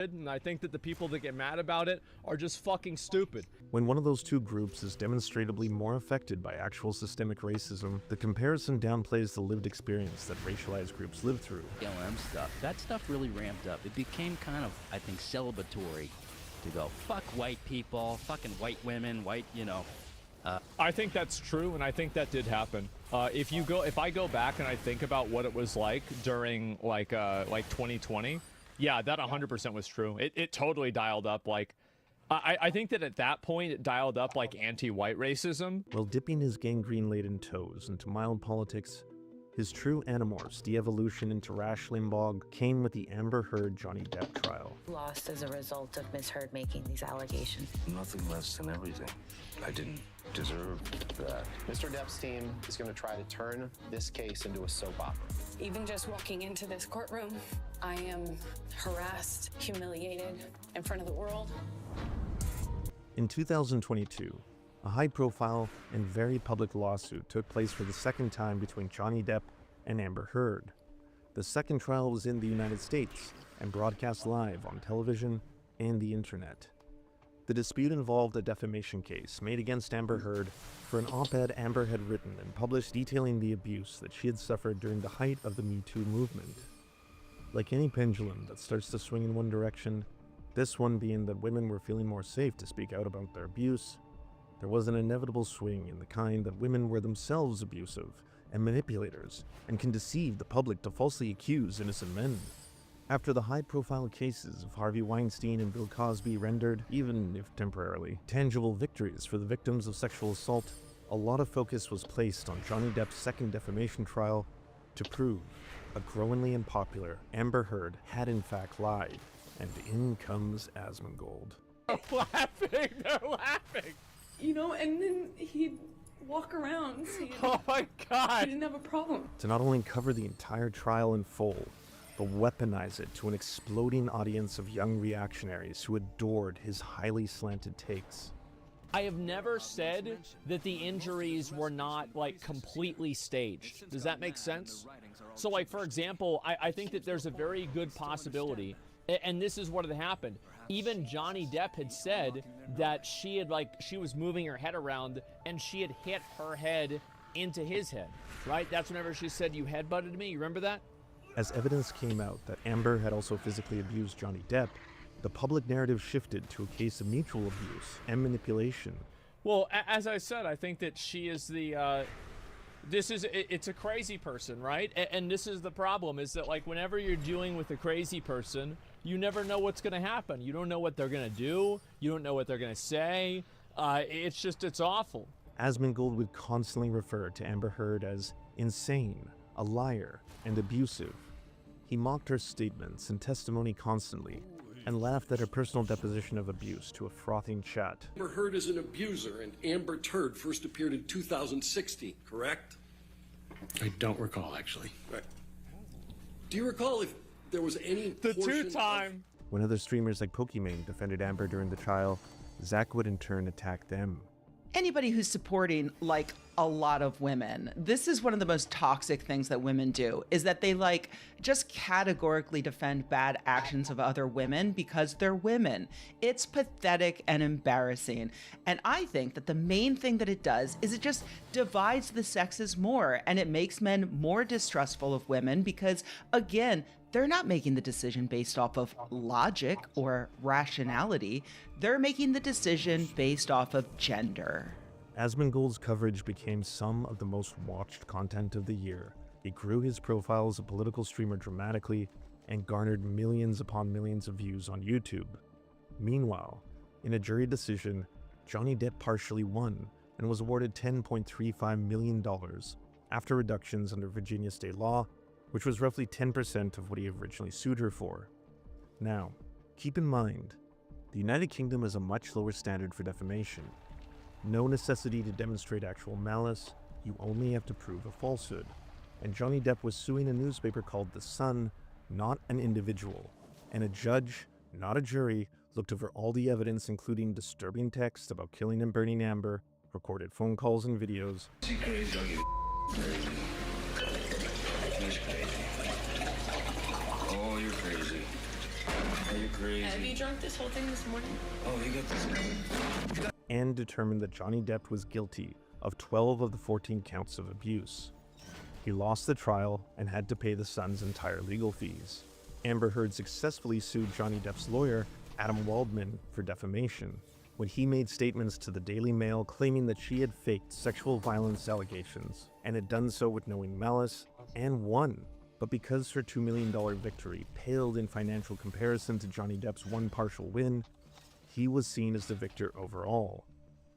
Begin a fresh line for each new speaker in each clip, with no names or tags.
and I think that the people that get mad about it are just fucking stupid.
When one of those two groups is demonstrably more affected by actual systemic racism, the comparison downplays the lived experience that racialized groups live through.
BLM stuff, that stuff really ramped up. It became kind of, I think, celebratory to go, fuck white people, fucking white women, white, you know.
I think that's true, and I think that did happen. If I go back and I think about what it was like during like 2020, yeah, that 100% was true. It totally dialed up. Like, I think that at that point it dialed up like anti-white racism.
While dipping his gangrene-laden toes into mild politics, his true animorphs de-evolution into Rush Limbaugh came with the Amber Heard Johnny Depp trial.
Lost as a result of Ms. Heard making these allegations.
Nothing less than everything. I didn't deserve that.
Mr. Depp's team is going to try to turn this case into a soap opera.
Even just walking into this courtroom, I am harassed, humiliated in front of the world.
In 2022, a high-profile and very public lawsuit took place for the second time between Johnny Depp and Amber Heard. The second trial was in the United States and broadcast live on television and the internet. The dispute involved a defamation case made against Amber Heard for an op-ed Amber had written and published detailing the abuse that she had suffered during the height of the Me Too movement. Like any pendulum that starts to swing in one direction, this one being that women were feeling more safe to speak out about their abuse, there was an inevitable swing in the kind that women were themselves abusive and manipulators and can deceive the public to falsely accuse innocent men. After the high-profile cases of Harvey Weinstein and Bill Cosby rendered, even if temporarily, tangible victories for the victims of sexual assault, a lot of focus was placed on Johnny Depp's second defamation trial to prove a growingly unpopular Amber Heard had in fact lied, and in comes Asmongold.
They're laughing.
You know, and then he'd walk around saying,
Oh my
he
god.
didn't have a problem.
To not only cover the entire trial in full, but weaponize it to an exploding audience of young reactionaries who adored his highly slanted takes.
I have never said that the injuries were not like completely staged. Does that make sense? So like, for example, I think that there's a very good possibility, and this is what had happened. Even Johnny Depp had said that she was moving her head around and she had hit her head into his head, right? That's whenever she said, "You headbutted me." You remember that?
As evidence came out that Amber had also physically abused Johnny Depp, the public narrative shifted to a case of mutual abuse and manipulation.
Well, as I said, I think that she is the, it's a crazy person, right? And this is the problem, is that like whenever you're dealing with a crazy person, you never know what's going to happen. You don't know what they're going to do. You don't know what they're going to say. It's awful.
Asmongold would constantly refer to Amber Heard as insane, a liar, and abusive. He mocked her statements and testimony constantly, and laughed at her personal deposition of abuse to a frothing chat.
Amber Heard is an abuser, and Amber Turd first appeared in 2016, correct?
I don't recall, actually.
Right. Do you recall if there was any
The two-time.
When other streamers like Pokimane defended Amber during the trial, Zach would in turn attack them.
Anybody who's supporting like a lot of women, this is one of the most toxic things that women do, is that they like just categorically defend bad actions of other women because they're women. It's pathetic and embarrassing. And I think that the main thing that it does is it just divides the sexes more, and it makes men more distrustful of women because, again, they're not making the decision based off of logic or rationality. They're making the decision based off of gender.
Asmongold's coverage became some of the most watched content of the year. It grew his profile as a political streamer dramatically and garnered millions upon millions of views on YouTube. Meanwhile, in a jury decision, Johnny Depp partially won and was awarded $10.35 million after reductions under Virginia state law, which was roughly 10% of what he originally sued her for. Now, keep in mind, the United Kingdom has a much lower standard for defamation. No necessity to demonstrate actual malice, you only have to prove a falsehood. And Johnny Depp was suing a newspaper called The Sun, not an individual. And a judge, not a jury, looked over all the evidence, including disturbing texts about killing and burning Amber, recorded phone calls and videos.
She crazy, don't you? Crazy. She's crazy. Oh, you're crazy. Are you crazy.
Have you drunk this whole thing this morning?
Oh, you got this.
And determined that Johnny Depp was guilty of 12 of the 14 counts of abuse. He lost the trial and had to pay the son's entire legal fees. Amber Heard successfully sued Johnny Depp's lawyer, Adam Waldman, for defamation, when he made statements to the Daily Mail claiming that she had faked sexual violence allegations and had done so with knowing malice, and won. But because her $2 million victory paled in financial comparison to Johnny Depp's one partial win, he was seen as the victor overall.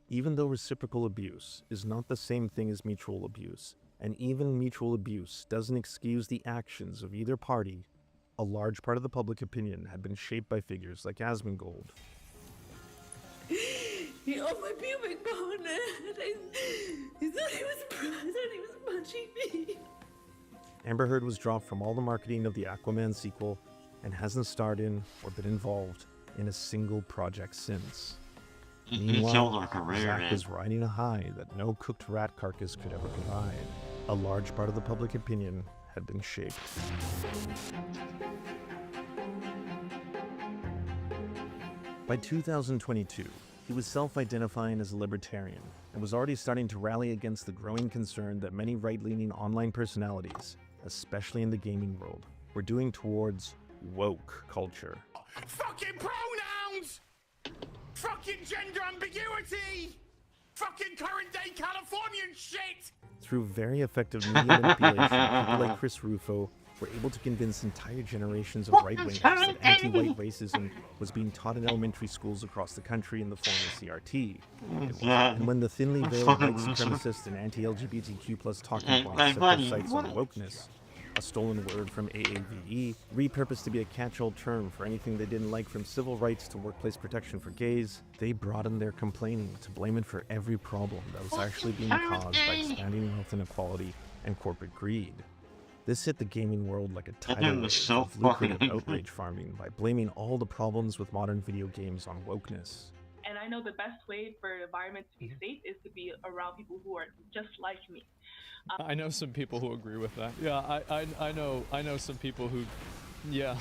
Even though reciprocal abuse is not the same thing as mutual abuse, and even mutual abuse doesn't excuse the actions of either party, a large part of the public opinion had been shaped by figures like Asmongold.
He opened my pubic bone and he thought he was punching me.
Amber Heard was dropped from all the marketing of the Aquaman sequel and hasn't starred in or been involved in a single project since. Meanwhile, Zack was riding a high that no cooked rat carcass could ever provide. A large part of the public opinion had been shaped. By 2022, he was self-identifying as a libertarian and was already starting to rally against the growing concern that many right-leaning online personalities, especially in the gaming world, were doing towards woke culture.
Fucking pronouns! Fucking gender ambiguity! Fucking current day Californian shit!
Through very effective media manipulation, people like Chris Rufo were able to convince entire generations of right-wingers that anti-white racism was being taught in elementary schools across the country in the form of CRT. And when the thinly veiled white supremacist and anti-LGBTQ+ talking points set their sights on wokeness, a stolen word from AAVE, repurposed to be a catch-all term for anything they didn't like, from civil rights to workplace protection for gays, they broadened their complaining to blame it for every problem that was actually being caused by expanding wealth inequality and corporate greed. This hit the gaming world like a tidal wave of lucrative outrage farming by blaming all the problems with modern video games on wokeness.
And I know the best way for an environment to be safe is to be around people who are just like me.
I know some people who agree with that. Yeah, I know some people who, yeah.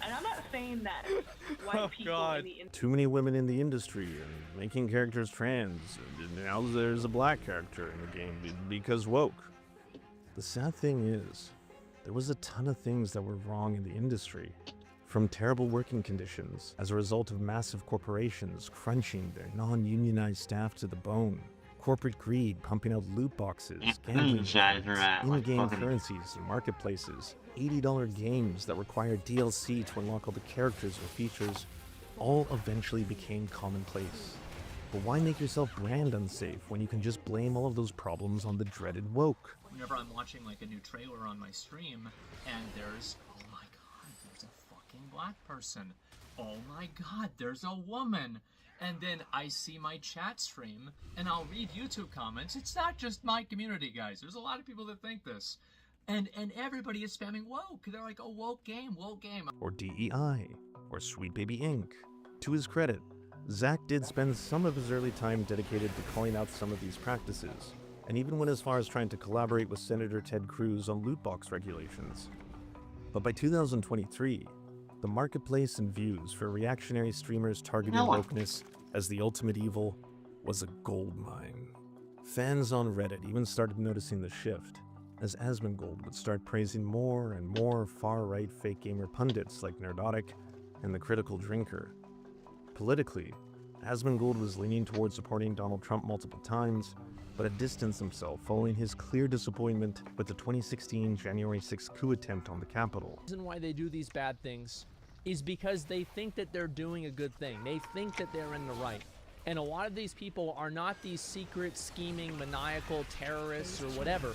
And I'm not saying that white people in the industry.
Too many women in the industry and making characters trans. And now there's a black character in the game because woke. The sad thing is, there was a ton of things that were wrong in the industry. From terrible working conditions as a result of massive corporations crunching their non-unionized staff to the bone, corporate greed pumping out loot boxes, gambling in-game currencies and marketplaces, $80 games that require DLC to unlock all the characters or features, all eventually became commonplace. But why make yourself brand unsafe when you can just blame all of those problems on the dreaded woke?
Whenever I'm watching like a new trailer on my stream and there's, oh my god, there's a fucking black person. Oh my god, there's a woman. And then I see my chat stream and I'll read YouTube comments. It's not just my community, guys. There's a lot of people that think this. And everybody is spamming woke. They're like, oh, woke game, woke game.
Or DEI, or Sweet Baby Inc. To his credit, Zack did spend some of his early time dedicated to calling out some of these practices, and even went as far as trying to collaborate with Senator Ted Cruz on loot box regulations. But by 2023, the marketplace and views for reactionary streamers targeting wokeness as the ultimate evil was a goldmine. Fans on Reddit even started noticing the shift, as Asmongold would start praising more and more far-right fake gamer pundits like Nerdotic and The Critical Drinker. Politically, Asmongold was leaning towards supporting Donald Trump multiple times, but had distanced himself following his clear disappointment with the 2016 January 6th coup attempt on the Capitol.
The reason why they do these bad things is because they think that they're doing a good thing. They think that they're in the right. And a lot of these people are not these secret, scheming, maniacal terrorists or whatever.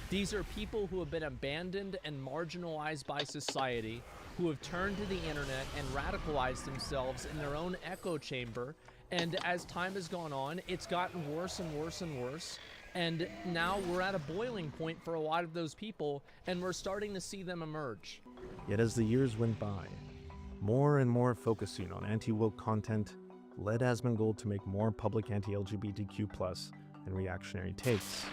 These are people who have been abandoned and marginalized by society, who have turned to the internet and radicalized themselves in their own echo chamber. And as time has gone on, it's gotten worse and worse and worse. And now we're at a boiling point for a lot of those people, and we're starting to see them emerge.
Yet as the years went by, more and more focusing on anti-woke content led Asmongold to make more public anti-LGBTQ+ and reactionary takes.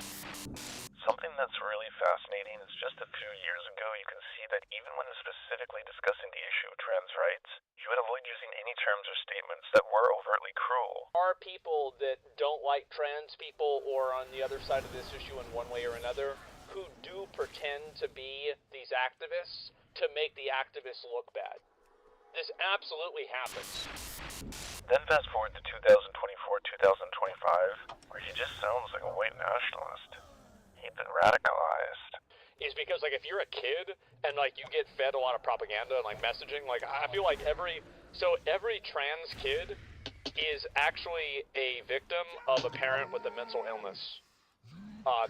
Something that's really fascinating is just a few years ago, you can see that even when specifically discussing the issue of trans rights, you would avoid using any terms or statements that were overtly cruel.
Are people that don't like trans people or on the other side of this issue in one way or another who do pretend to be these activists to make the activists look bad. This absolutely happens.
Then fast forward to 2024-2025, where he just sounds like a white nationalist. He'd been radicalized.
Is because, like, if you're a kid and, like, you get fed a lot of propaganda and, like, messaging, like, I feel like every trans kid is actually a victim of a parent with a mental illness.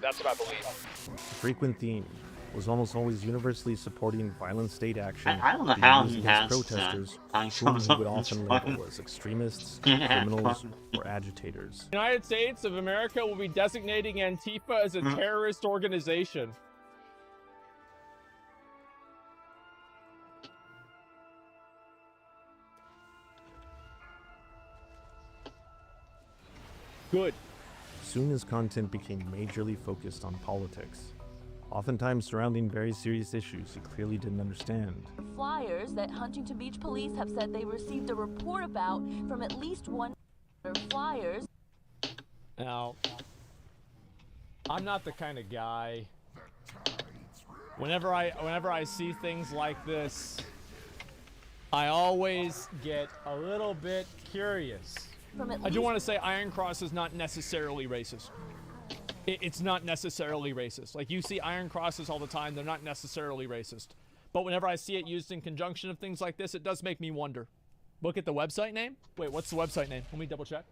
That's what I believe.
A frequent theme was almost always universally supporting violent state action.
I don't know how he
against
has
protesters, whom he would often label as extremists, criminals, or agitators.
The United States of America will be designating Antifa as a terrorist organization. Good.
Soon his content became majorly focused on politics, oftentimes surrounding very serious issues he clearly didn't understand.
Flyers that Huntington Beach police have said they received a report about from at least one flyers.
Now, I'm not the kind of guy. Whenever I see things like this, I always get a little bit curious. I do want to say Iron Cross is not necessarily racist. It's not necessarily racist. Like, you see Iron Crosses all the time, they're not necessarily racist. But whenever I see it used in conjunction of things like this, it does make me wonder. Look at the website name. Wait, what's the website name? Let me double check.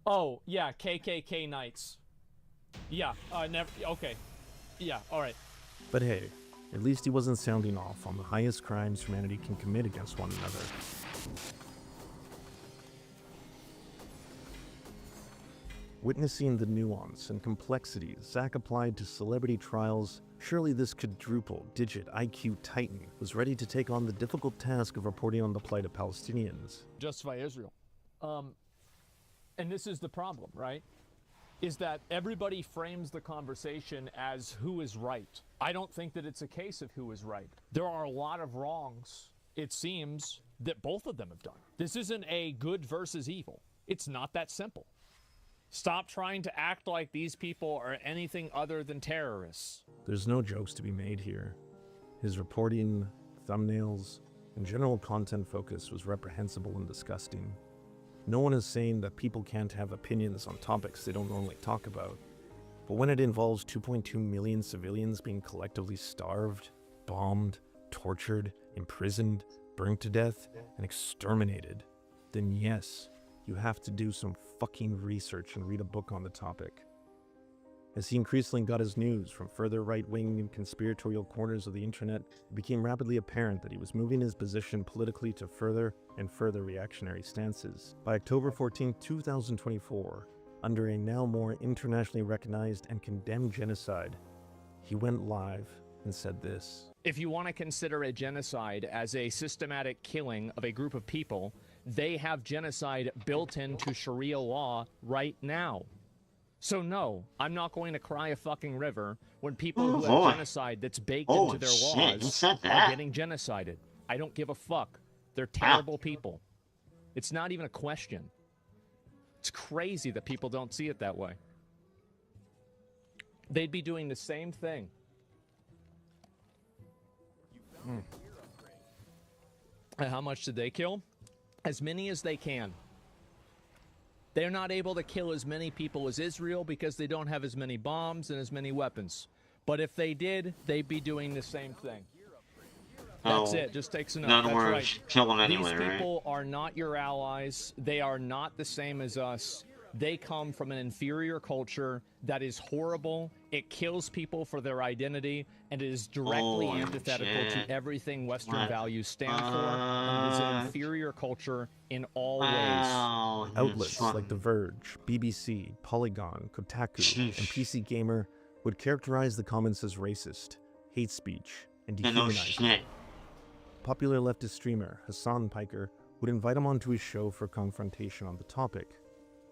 Oh, yeah, KKK Knights. Yeah, okay. Yeah, alright.
But hey, at least he wasn't sounding off on the highest crimes humanity can commit against one another. Witnessing the nuance and complexity Zack applied to celebrity trials, surely this quadruple-digit IQ titan was ready to take on the difficult task of reporting on the plight of Palestinians.
Justify Israel. And this is the problem, right? Is that everybody frames the conversation as who is right. I don't think that it's a case of who is right. There are a lot of wrongs, it seems, that both of them have done. This isn't a good versus evil. It's not that simple. Stop trying to act like these people are anything other than terrorists.
There's no jokes to be made here. His reporting, thumbnails, and general content focus was reprehensible and disgusting. No one is saying that people can't have opinions on topics they don't normally talk about. But when it involves 2.2 million civilians being collectively starved, bombed, tortured, imprisoned, burnt to death, and exterminated, then yes, you have to do some fucking research and read a book on the topic. As he increasingly got his news from further right-wing and conspiratorial corners of the internet, it became rapidly apparent that he was moving his position politically to further and further reactionary stances. By October 14, 2024, under a now more internationally recognized and condemned genocide, he went live and said this.
If you want to consider a genocide as a systematic killing of a group of people, they have genocide built into Sharia law right now. So no, I'm not going to cry a fucking river when people who have genocide that's baked into their laws are getting genocided. I don't give a fuck. They're terrible people. It's not even a question. It's crazy that people don't see it that way. They'd be doing the same thing. And how much did they kill? As many as they can. They're not able to kill as many people as Israel because they don't have as many bombs and as many weapons. But if they did, they'd be doing the same thing. That's it. Just takes enough.
In other
That's
words,
right.
kill them anyway,
These people are not your allies. They are not the same as us. They come from an inferior culture that is horrible. It kills people for their identity, and it is directly antithetical to everything Western values stand for. And it is an inferior culture in all ways.
Outlets like The Verge, BBC, Polygon, Kotaku, and PC Gamer would characterize the comments as racist, hate speech, and dehumanizing. Popular leftist streamer Hassan Piker would invite him onto his show for confrontation on the topic.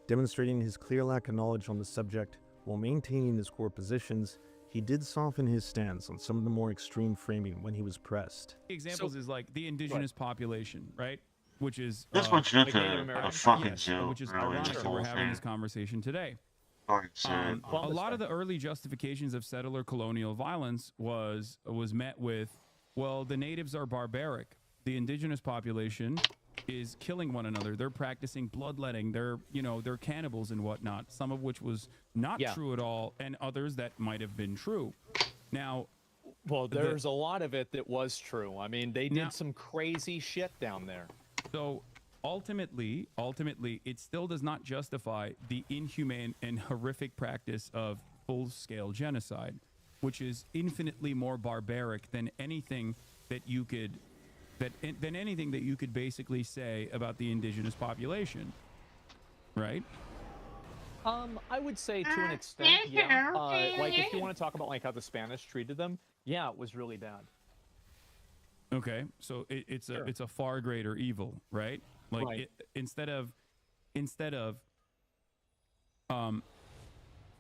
Demonstrating his clear lack of knowledge on the subject while maintaining his core positions, he did soften his stance on some of the more extreme framing when he was pressed.
Examples is like the indigenous population, right? Which is
That's what you
like
did
Native
a
Americans.
fucking
Yes,
joke,
which is
really,
ironic
this
that
whole
we're having
thing.
this conversation today.
Fucking sad.
A lot of the early justifications of settler colonial violence was met with, well, the natives are barbaric. The indigenous population is killing one another. They're practicing bloodletting. They're cannibals and whatnot. Some of which was not true at all, and others that might have been true. Now,
well, there's a lot of it that was true. I mean, they did some crazy shit down there.
So ultimately, it still does not justify the inhumane and horrific practice of full-scale genocide, which is infinitely more barbaric than anything that you could basically say about the indigenous population, right?
I would say to an extent, yeah. Like if you want to talk about like how the Spanish treated them, yeah, it was really bad.
Okay, so it's a far greater evil, right? Like
Right.
Instead of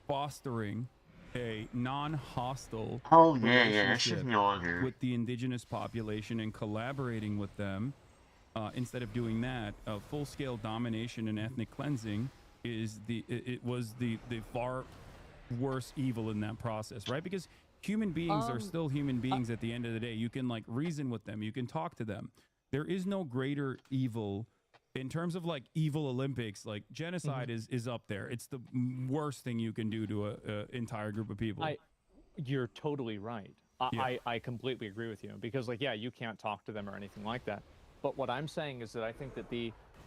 fostering a non-hostile relationship with the indigenous population and collaborating with them, instead of doing that, full-scale domination and ethnic cleansing was the far worse evil in that process, right? Because human beings are still human beings at the end of the day. You can like reason with them, you can talk to them. There is no greater evil in terms of like evil Olympics. Like genocide is up there. It's the worst thing you can do to a entire group of people.
You're totally right. I completely agree with you, because like, yeah, you can't talk to them or anything like that. But what I'm saying is that I think that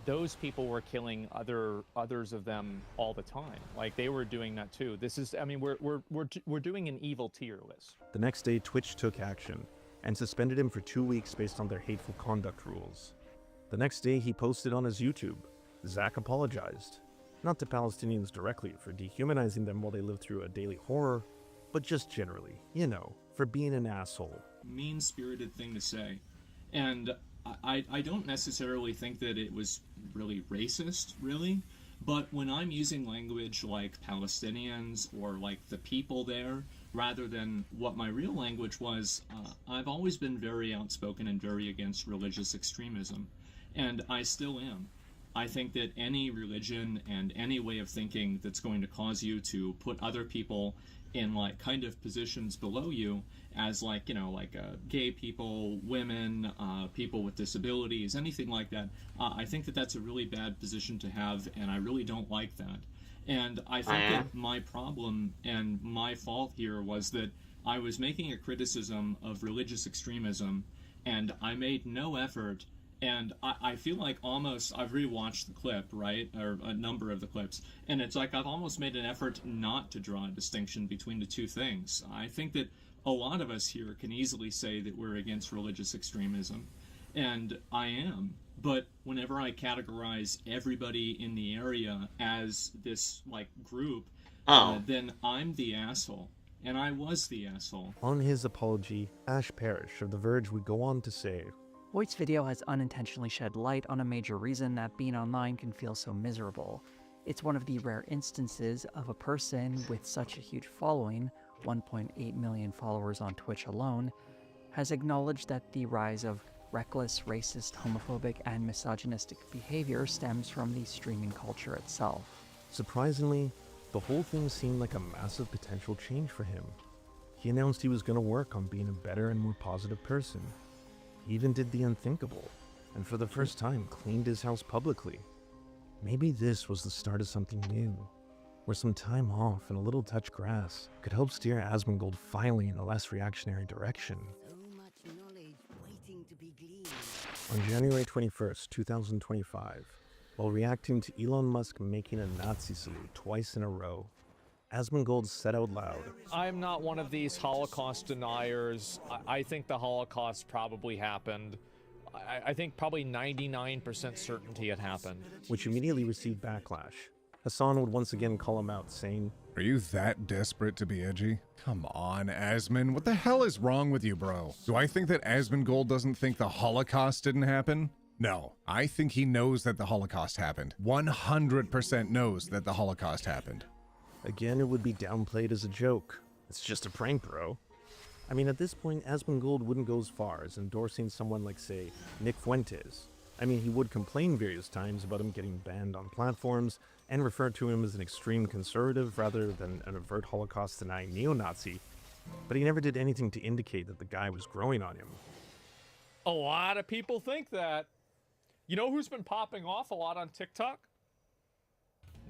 those people were killing others of them all the time. Like they were doing that too. This is, I mean, we're doing an evil tier list.
The next day, Twitch took action and suspended him for 2 weeks based on their hateful conduct rules. The next day, he posted on his YouTube, Zach apologized. Not to Palestinians directly for dehumanizing them while they live through a daily horror, but just generally, for being an asshole.
Mean-spirited thing to say. And I don't necessarily think that it was really racist, really. But when I'm using language like Palestinians or like the people there, rather than what my real language was, I've always been very outspoken and very against religious extremism. And I still am. I think that any religion and any way of thinking that's going to cause you to put other people in like kind of positions below you as like, gay people, women, people with disabilities, anything like that, I think that that's a really bad position to have, and I really don't like that. And I think that my problem and my fault here was that I was making a criticism of religious extremism, and I made no effort. And I feel like I've rewatched the clip, right, or a number of the clips, and it's like I've almost made an effort not to draw a distinction between the two things. I think that a lot of us here can easily say that we're against religious extremism, and I am. But whenever I categorize everybody in the area as this, like, group, then I'm the asshole. And I was the asshole.
On his apology, Ash Parrish of The Verge would go on to say,
Voight's video has unintentionally shed light on a major reason that being online can feel so miserable. It's one of the rare instances of a person with such a huge following, 1.8 million followers on Twitch alone, has acknowledged that the rise of reckless, racist, homophobic, and misogynistic behavior stems from the streaming culture itself.
Surprisingly, the whole thing seemed like a massive potential change for him. He announced he was going to work on being a better and more positive person. He even did the unthinkable, and for the first time cleaned his house publicly. Maybe this was the start of something new, where some time off and a little touch grass could help steer Asmongold finally in a less reactionary direction. On January 21st, 2025, while reacting to Elon Musk making a Nazi salute twice in a row, Asmongold said out loud,
I'm not one of these Holocaust deniers. I think the Holocaust probably happened. I think probably 99% certainty it happened.
Which immediately received backlash. Hassan would once again call him out, saying,
Are you that desperate to be edgy? Come on, Asmon. What the hell is wrong with you, bro? Do I think that Asmongold doesn't think the Holocaust didn't happen? No. I think he knows that the Holocaust happened. 100% knows that the Holocaust happened.
Again, it would be downplayed as a joke, It's just a prank, bro. I mean, at this point, Asmongold wouldn't go as far as endorsing someone like, say, Nick Fuentes. I mean, he would complain various times about him getting banned on platforms and refer to him as an extreme conservative rather than an overt Holocaust-denying neo-Nazi, but he never did anything to indicate that the guy was growing on him.
A lot of people think that. You know who's been popping off a lot on TikTok?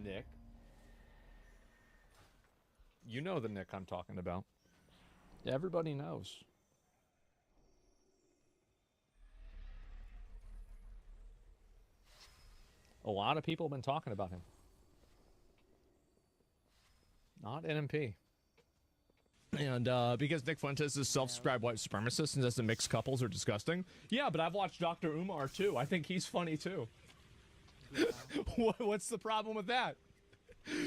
Nick. You know the Nick I'm talking about. Everybody knows. A lot of people have been talking about him. Not NMP. And because Nick Fuentes is self-described white supremacist and says that mixed couples are disgusting. Yeah, but I've watched Dr. Umar too. I think he's funny too. What's the problem with that?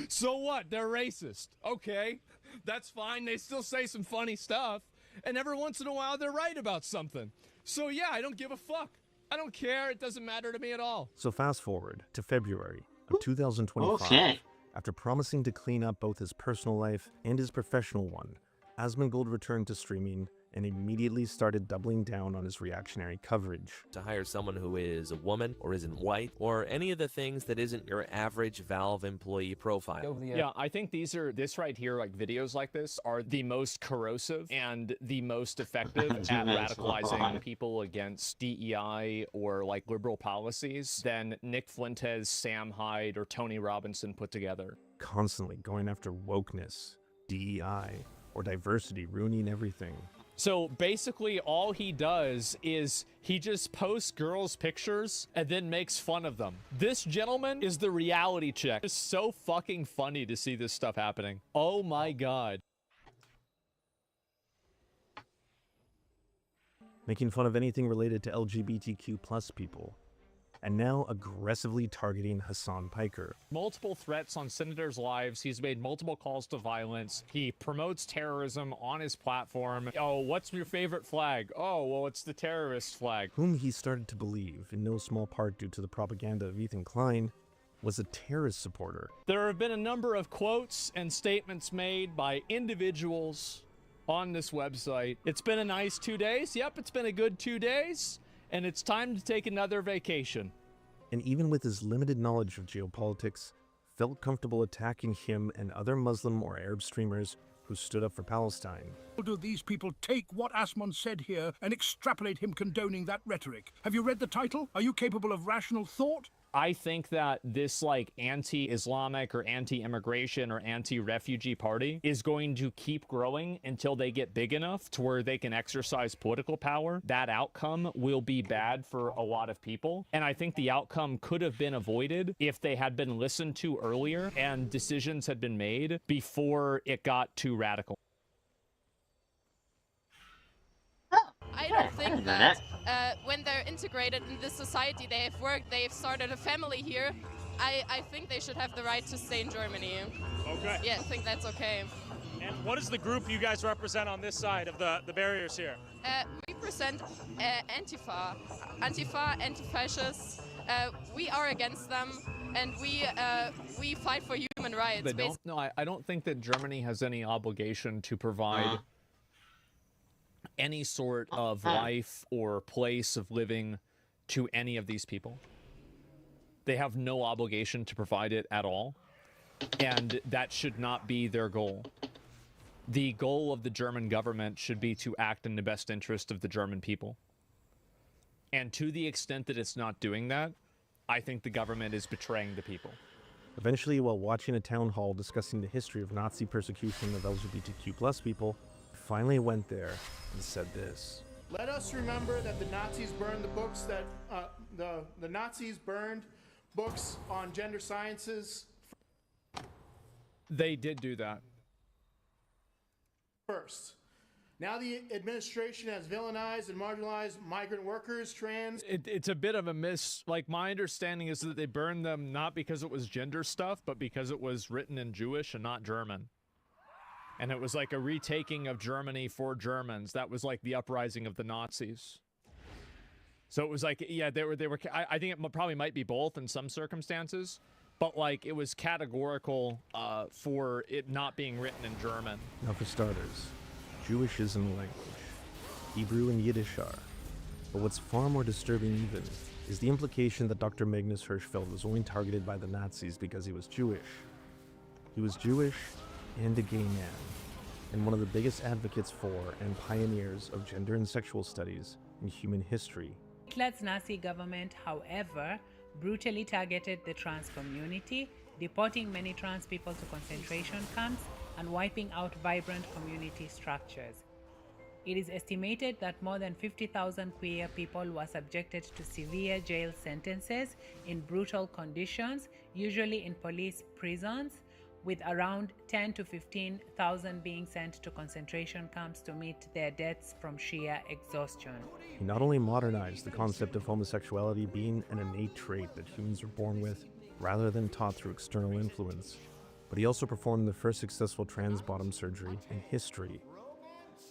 So what? They're racist. Okay, that's fine. They still say some funny stuff. And every once in a while, they're right about something. So yeah, I don't give a fuck. I don't care. It doesn't matter to me at all.
So fast forward to February of 2025.
Okay.
After promising to clean up both his personal life and his professional one, Asmongold returned to streaming and immediately started doubling down on his reactionary coverage.
To hire someone who is a woman or isn't white or any of the things that isn't your average Valve employee profile.
Yeah, I think this right here, like videos like this, are the most corrosive and the most effective at radicalizing people against DEI or like liberal policies than Nick Fuentes, Sam Hyde, or Tony Robinson put together.
Constantly going after wokeness, DEI, or diversity, ruining everything.
So basically all he does is he just posts girls' pictures and then makes fun of them. This gentleman is the reality check. It's so fucking funny to see this stuff happening. Oh my god.
Making fun of anything related to LGBTQ plus people. And now aggressively targeting Hasan Piker.
Multiple threats on senators' lives. He's made multiple calls to violence. He promotes terrorism on his platform. Oh, what's your favorite flag? Oh, well, it's the terrorist flag.
Whom he started to believe, in no small part due to the propaganda of Ethan Klein, was a terrorist supporter.
There have been a number of quotes and statements made by individuals on this website. It's been a nice 2 days. Yep, it's been a good 2 days. And it's time to take another vacation.
And even with his limited knowledge of geopolitics, felt comfortable attacking him and other Muslim or Arab streamers who stood up for Palestine.
Do these people take what Asmon said here and extrapolate him condoning that rhetoric? Have you read the title? Are you capable of rational thought?
I think that this like anti-Islamic or anti-immigration or anti-refugee party is going to keep growing until they get big enough to where they can exercise political power. That outcome will be bad for a lot of people. And I think the outcome could have been avoided if they had been listened to earlier and decisions had been made before it got too radical.
I don't think that when they're integrated in this society, they have worked, they've started a family here, I think they should have the right to stay in Germany.
Okay.
Yeah, I think that's okay.
And what is the group you guys represent on this side of the barriers here?
We present Antifa, anti-fascists. We are against them, and we fight for human rights.
They don't? No, I don't think that Germany has any obligation to provide any sort of life or place of living to any of these people. They have no obligation to provide it at all, and that should not be their goal. The goal of the German government should be to act in the best interest of the German people. And to the extent that it's not doing that, I think the government is betraying the people.
Eventually, while watching a town hall discussing the history of Nazi persecution of LGBTQ+ people, finally went there and said this.
Let us remember that the Nazis burned the books that the Nazis burned books on gender sciences.
They did do that.
First. Now the administration has villainized and marginalized migrant workers, trans.
It's a bit of a miss. Like, my understanding is that they burned them not because it was gender stuff, but because it was written in Jewish and not German. And it was like a retaking of Germany for Germans. That was like the uprising of the Nazis. So it was like, yeah, they were. I think it probably might be both in some circumstances, but like it was categorical for it not being written in German.
Now for starters, Jewish isn't a language. Hebrew and Yiddish are. But what's far more disturbing even is the implication that Dr. Magnus Hirschfeld was only targeted by the Nazis because he was Jewish. He was Jewish and a gay man, and one of the biggest advocates for and pioneers of gender and sexual studies in human history.
Hitler's Nazi government, however, brutally targeted the trans community, deporting many trans people to concentration camps and wiping out vibrant community structures. It is estimated that more than 50,000 queer people were subjected to severe jail sentences in brutal conditions, usually in police prisons, with around 10 to 15,000 being sent to concentration camps to meet their deaths from sheer exhaustion.
He not only modernized the concept of homosexuality being an innate trait that humans are born with, rather than taught through external influence, but he also performed the first successful trans bottom surgery in history.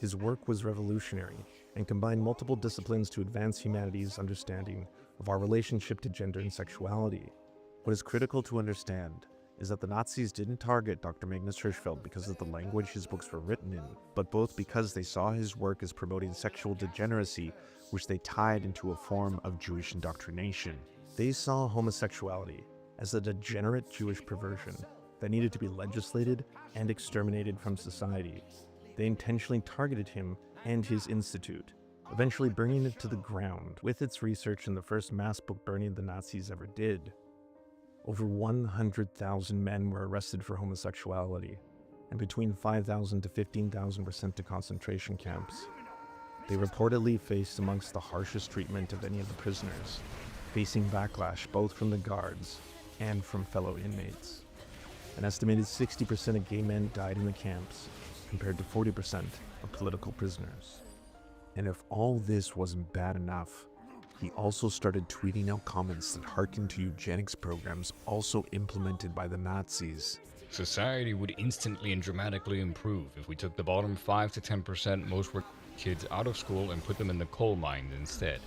His work was revolutionary and combined multiple disciplines to advance humanity's understanding of our relationship to gender and sexuality. What is critical to understand is that the Nazis didn't target Dr. Magnus Hirschfeld because of the language his books were written in, but both because they saw his work as promoting sexual degeneracy, which they tied into a form of Jewish indoctrination. They saw homosexuality as a degenerate Jewish perversion that needed to be legislated and exterminated from society. They intentionally targeted him and his institute, eventually burning it to the ground with its research in the first mass book burning the Nazis ever did. Over 100,000 men were arrested for homosexuality, and between 5,000 to 15,000 were sent to concentration camps. They reportedly faced amongst the harshest treatment of any of the prisoners, facing backlash both from the guards and from fellow inmates. An estimated 60% of gay men died in the camps, compared to 40% of political prisoners. And if all this wasn't bad enough, he also started tweeting out comments that harkened to eugenics programs also implemented by the Nazis.
Society would instantly and dramatically improve if we took the bottom 5 to 10% most working kids out of school and put them in the coal mines instead.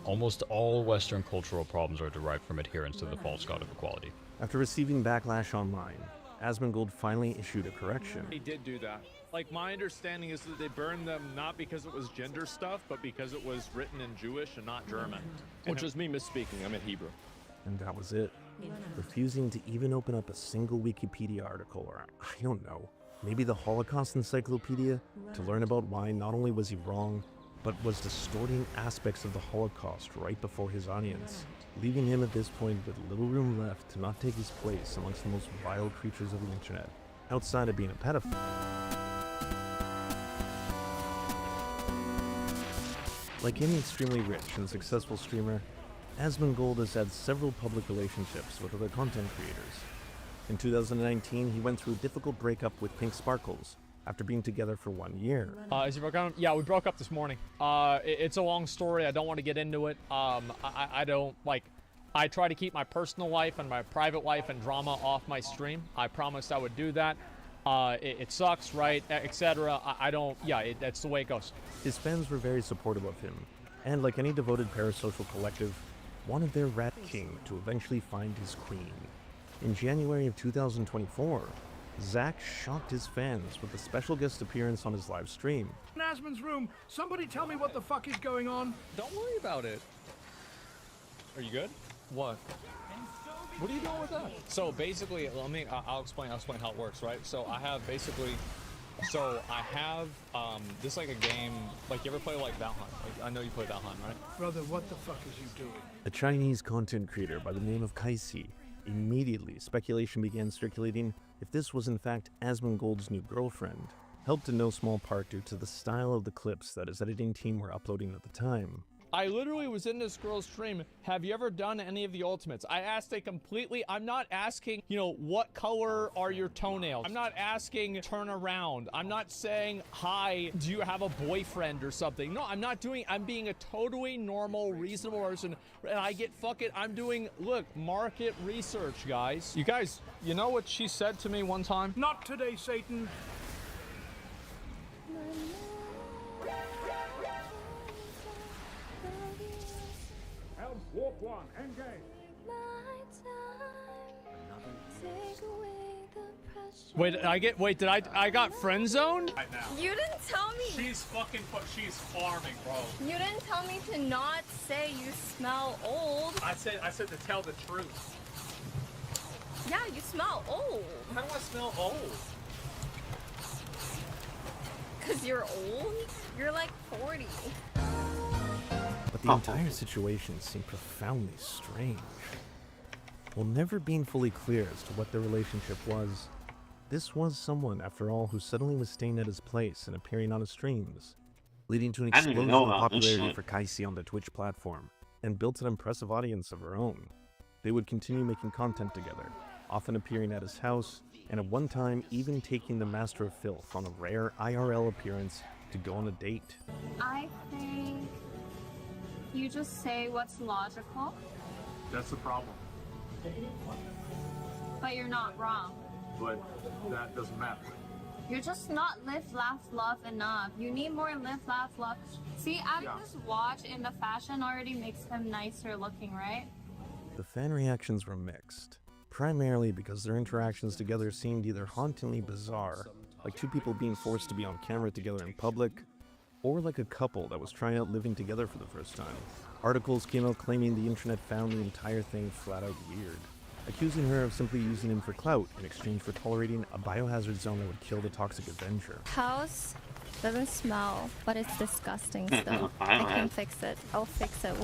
Almost all Western cultural problems are derived from adherence to the false god of equality.
After receiving backlash online, Asmongold finally issued a correction.
He did do that. Like, my understanding is that they burned them not because it was gender stuff, but because it was written in Jewish and not German.
Which is me misspeaking, I meant Hebrew.
And that was it. Refusing to even open up a single Wikipedia article, or I don't know, maybe the Holocaust Encyclopedia, to learn about why not only was he wrong, but was distorting aspects of the Holocaust right before his audience, leaving him at this point with little room left to not take his place amongst the most vile creatures of the internet, outside of being a pedophile. Like any extremely rich and successful streamer, Asmongold has had several public relationships with other content creators. In 2019, he went through a difficult breakup with Pink Sparkles after being together for 1 year.
Is he broken up? Yeah, we broke up this morning. It's a long story. I don't want to get into it. I don't, like, I try to keep my personal life and my private life and drama off my stream. I promised I would do that. It sucks, right, etc. I don't, yeah, that's the way it goes.
His fans were very supportive of him, and like any devoted parasocial collective, wanted their rat king to eventually find his queen. In January of 2024, Zach shocked his fans with a special guest appearance on his live stream.
Asmon's room, somebody tell me what the fuck is going on.
Don't worry about it. Are you good?
What?
What are you doing with that? So basically, I'll explain how it works, right? So I have this like a game, like you ever play like Valheim? Like, I know you play Valheim, right?
Brother, what the fuck is you doing?
A Chinese content creator by the name of Kaisi. Immediately, speculation began circulating if this was in fact Asmongold's new girlfriend, helped in no small part due to the style of the clips that his editing team were uploading at the time.
I literally was in this girl's stream. Have you ever done any of the ultimates? I asked I'm not asking, what color are your toenails? I'm not asking turn around. I'm not saying, hi, do you have a boyfriend or something? No, I'm being a totally normal, reasonable person. And I'm doing, look, market research, guys. You guys, you know what she said to me one time?
Not today, Satan.
Warp 1, engage.
Wait, did I got friend zoned?
Right now.
You didn't tell me.
She's farming, bro.
You didn't tell me to not say you smell old.
I said to tell the truth.
Yeah, you smell old.
How do I smell old?
Cause you're old? You're like 40.
But the entire situation seemed profoundly strange. While never being fully clear as to what their relationship was, this was someone, after all, who suddenly was staying at his place and appearing on his streams, leading to an
I didn't even
explosion
know
of
about this
popularity
shit.
for Kaisi on the Twitch platform, and built an impressive audience of her own. They would continue making content together, often appearing at his house, and at one time even taking the Master of Filth on a rare IRL appearance to go on a date.
I think you just say what's logical,
That's the problem.
but you're not wrong.
But that doesn't matter.
You're just not live, laugh, love enough. You need more live, laugh, love. See, adding this watch in the fashion already makes him nicer looking, right?
The fan reactions were mixed, primarily because their interactions together seemed either hauntingly bizarre, like two people being forced to be on camera together in public, or like a couple that was trying out living together for the first time. Articles came out claiming the internet found the entire thing flat out weird, accusing her of simply using him for clout in exchange for tolerating a biohazard zone that would kill the Toxic Avenger.
House doesn't smell, but it's disgusting still. I can fix it. I'll fix it.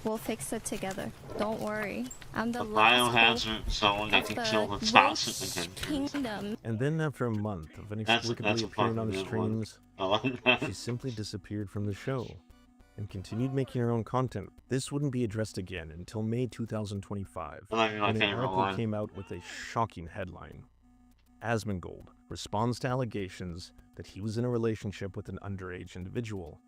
We'll fix it together. Don't worry. I'm the last
Biohazard zone that
of
can kill the
the
Toxic
Witch
Avenger.
Kingdom.
And then after a month of
That's
inexplicably
a
appearing on
fucking
his
good one.
streams,
I like that.
she simply disappeared from the show and continued making her own content. This wouldn't be addressed again until May 2025,
I like my
when an
favorite
article
one.
came out with a shocking headline. Asmongold responds to allegations that he was in a relationship with an underage individual.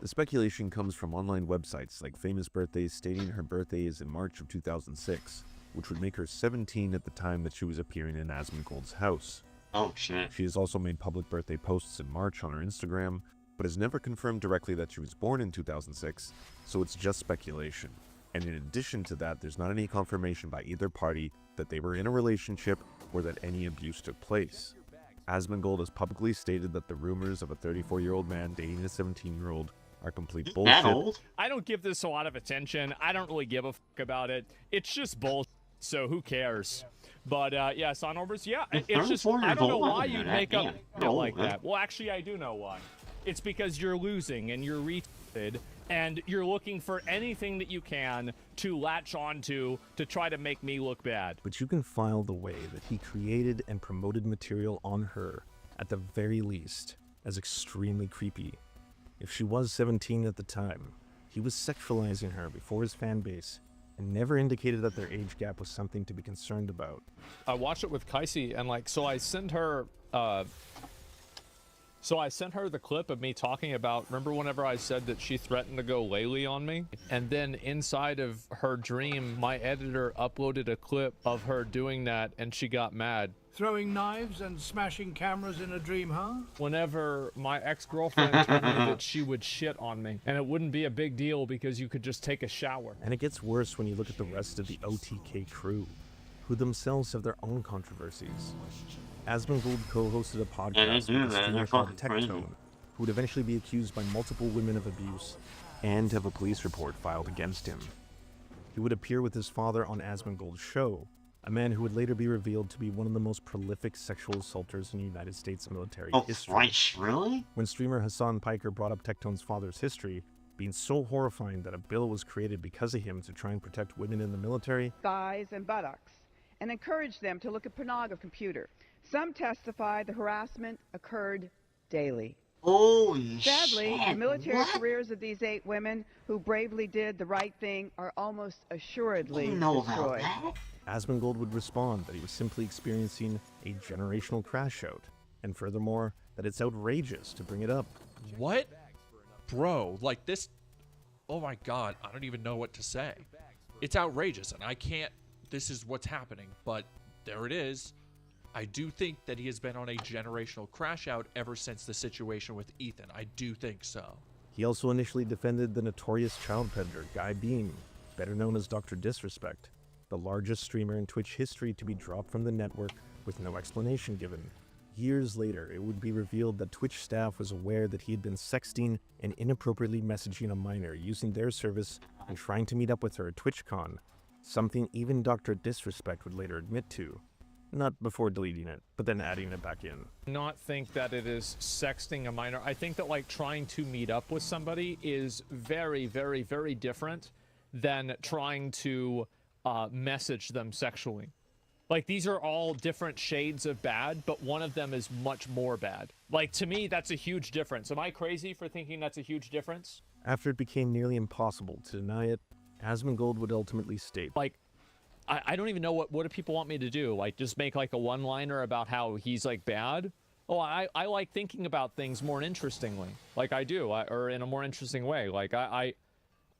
The speculation comes from online websites like Famous Birthdays stating her birthday is in March of 2006, which would make her 17 at the time that she was appearing in Asmongold's house.
Oh shit.
She has also made public birthday posts in March on her Instagram, but has never confirmed directly that she was born in 2006, so it's just speculation. And in addition to that, there's not any confirmation by either party that they were in a relationship or that any abuse took place. Asmongold has publicly stated that the rumors of a 34-year-old man dating a 17-year-old are complete bullshit.
I don't give this a lot of attention. I don't really give a fuck about it. It's just bullshit, so who cares? But yeah, Son Orbers, yeah, it's just, I don't know why you'd make up like that. Well, actually, I do know why. It's because you're losing and you're retarded and you're looking for anything that you can to latch onto to try to make me look bad.
But you can file the way that he created and promoted material on her, at the very least, as extremely creepy. If she was 17 at the time, he was sexualizing her before his fan base and never indicated that their age gap was something to be concerned about.
I watched it with Kaisi and like, so I sent her the clip of me talking about, remember whenever I said that she threatened to go Laylee on me? And then inside of her dream, my editor uploaded a clip of her doing that and she got mad.
Throwing knives and smashing cameras in a dream, huh?
Whenever my ex-girlfriend told me that she would shit on me and it wouldn't be a big deal because you could just take a shower.
And it gets worse when you look at the rest of the OTK crew, who themselves have their own controversies. Asmongold co-hosted a podcast with a streamer called Tectone, who would eventually be accused by multiple women of abuse and have a police report filed against him. He would appear with his father on Asmongold's show, a man who would later be revealed to be one of the most prolific sexual assaulters in United States military history.
Christ, really?
When streamer Hassan Piker brought up Tectone's father's history, being so horrifying that a bill was created because of him to try and protect women in the military,
thighs and buttocks, and encourage them to look at pornography computer. Some testify the harassment occurred daily.
Holy
Sadly,
shit,
the military
what?
careers of these 8 women who bravely did the right thing are almost assuredly
You know about
destroyed.
that?
Asmongold would respond that he was simply experiencing a generational crash out, and furthermore, that it's outrageous to bring it up.
What? Bro, like this... Oh my god, I don't even know what to say. It's outrageous, and I can't... This is what's happening, but there it is. I do think that he has been on a generational crash out ever since the situation with Ethan. I do think so.
He also initially defended the notorious child predator Guy Beam, better known as Dr. Disrespect, the largest streamer in Twitch history to be dropped from the network with no explanation given. Years later, it would be revealed that Twitch staff was aware that he had been sexting and inappropriately messaging a minor using their service and trying to meet up with her at TwitchCon, something even Dr. Disrespect would later admit to. Not before deleting it, but then adding it back in.
Not think that it is sexting a minor. I think that like trying to meet up with somebody is very, very, very different than trying to message them sexually. Like, these are all different shades of bad, but one of them is much more bad. Like, to me, that's a huge difference. Am I crazy for thinking that's a huge difference?
After it became nearly impossible to deny it, Asmongold would ultimately state,
like, I don't even know what do people want me to do? Like, just make like a one-liner about how he's like bad? Oh, I like thinking about things more interestingly. Like I do, or in a more interesting way. Like I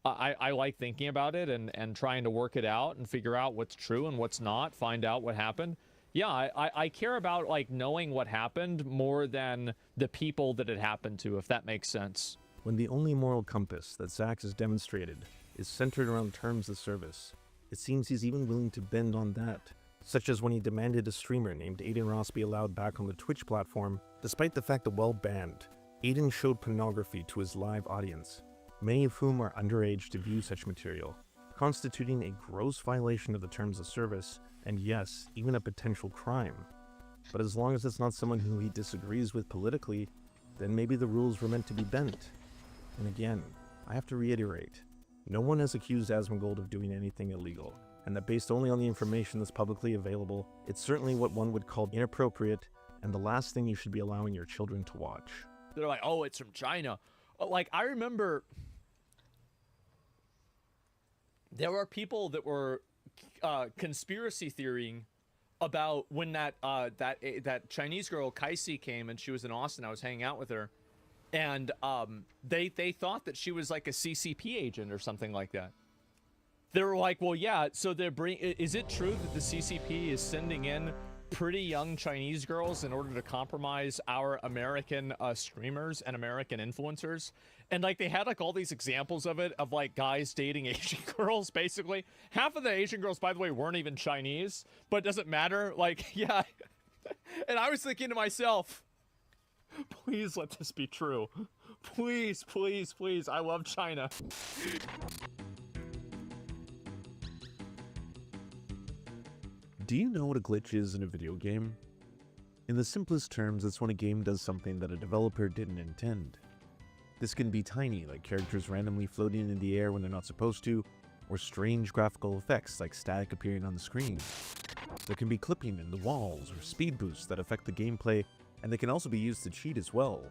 like thinking about it and trying to work it out and figure out what's true and what's not, find out what happened. Yeah, I care about like knowing what happened more than the people that it happened to, if that makes sense.
When the only moral compass that Zax has demonstrated is centered around terms of service, it seems he's even willing to bend on that, such as when he demanded a streamer named Aiden Ross be allowed back on the Twitch platform, despite the fact that while banned, Aiden showed pornography to his live audience, many of whom are underage to view such material, constituting a gross violation of the terms of service, and yes, even a potential crime. But as long as it's not someone who he disagrees with politically, then maybe the rules were meant to be bent. And again, I have to reiterate, no one has accused Asmongold of doing anything illegal, and that based only on the information that's publicly available, it's certainly what one would call inappropriate, and the last thing you should be allowing your children to watch.
They're like, oh, it's from China. Like, I remember there were people that were conspiracy theorying about when that Chinese girl Kaisi came and she was in Austin. I was hanging out with her, and they thought that she was like a CCP agent or something like that. They were like, well, yeah. So is it true that the CCP is sending in pretty young Chinese girls in order to compromise our American streamers and American influencers? And like they had like all these examples of it, of like guys dating Asian girls. Basically, half of the Asian girls, by the way, weren't even Chinese, but it doesn't matter. Like, yeah. And I was thinking to myself, please let this be true. Please, please, please. I love China.
Do you know what a glitch is in a video game? In the simplest terms, it's when a game does something that a developer didn't intend. This can be tiny, like characters randomly floating in the air when they're not supposed to, or strange graphical effects like static appearing on the screen. There can be clipping in the walls or speed boosts that affect the gameplay, and they can also be used to cheat as well.